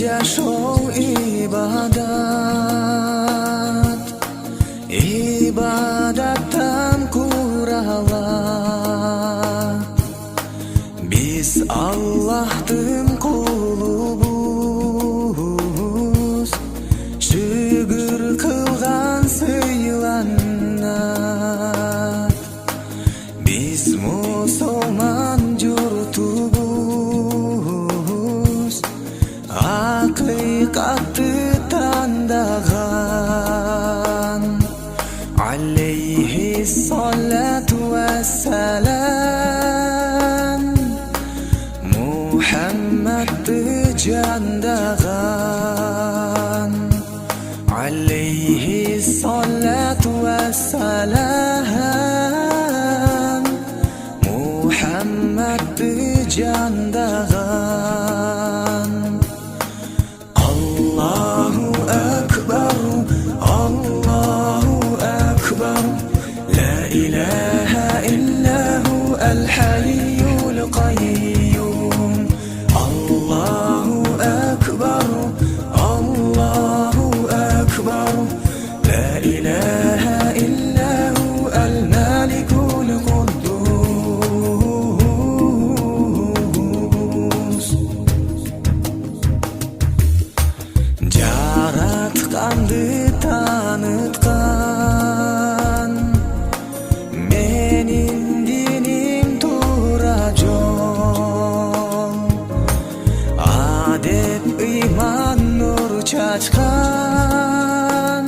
жашоо ибадат, ибадаттан куралат. Биз Аллахтын кулубуз, шүгүр кылган сыйланат. Биз мусулман журтубуз, акыйкатты тандаган. Алейхи салату вассалам, Мухаммадты жандаган. Алейхи салату вассалам, Мухаммадты жандаган. Аллаху акбар, Аллаху акбар, ла илаха иллаху аль-халиюл кайюм. Аллаху акбар, Аллаху акбар, ла илаха иллаху аль-маликул куддус. Жаратканды таныткан, менин диним туура жол. Адеп ыйман нур чачкан,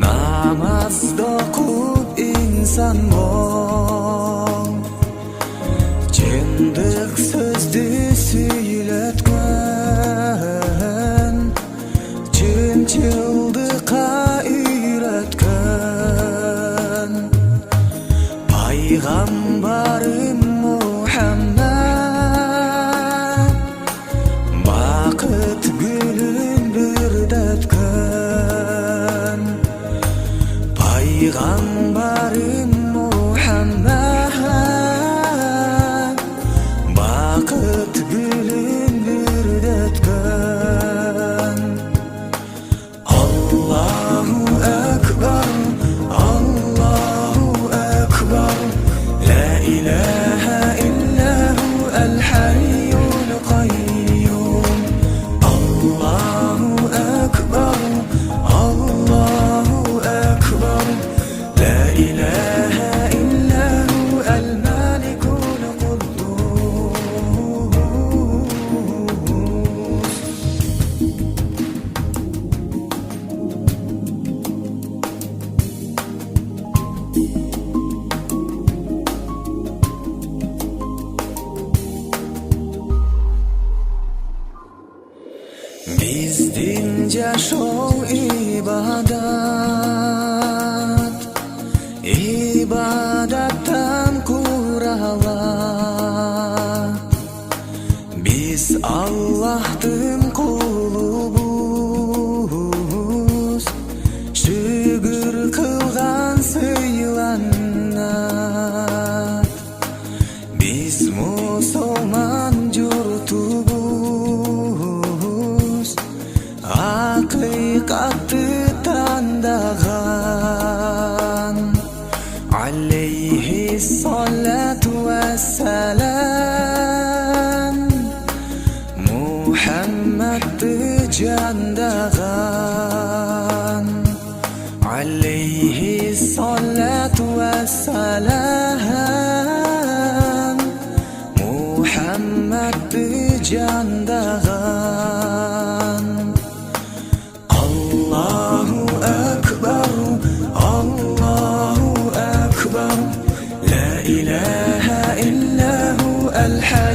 намазды окуп инсан бол. Чындык сөздү сүйлөткөн, чынчылдыкка үйрөткөн. Пайгамбарым Мухаммад, бакыт гүлүн бүрдөткөн. Пайгамбарым Мухаммад, бакыт гүлүн бүрдөткөн. Аллаху акбар, Аллаху акбар, ла илаха иллаху аль-халиюл кайюм. Аллаху акбар, Аллаху акбар, ла илаха иллаху аль-маликул куддус. Биздин жашоо ибадат, ибадаттан куралат. Биз Аллахтын кулубуз, шүгүр кылган сыйланат. Биз мусулман журтубуз, акыйкатты тандаган. Алейхи салату вассалам, Мухаммадты жандаган. Алейхи салату вассалам, Мухаммадты жандаган. Аллаху акбар, Аллаху акбар, ла илаха иллаху аль-халиюл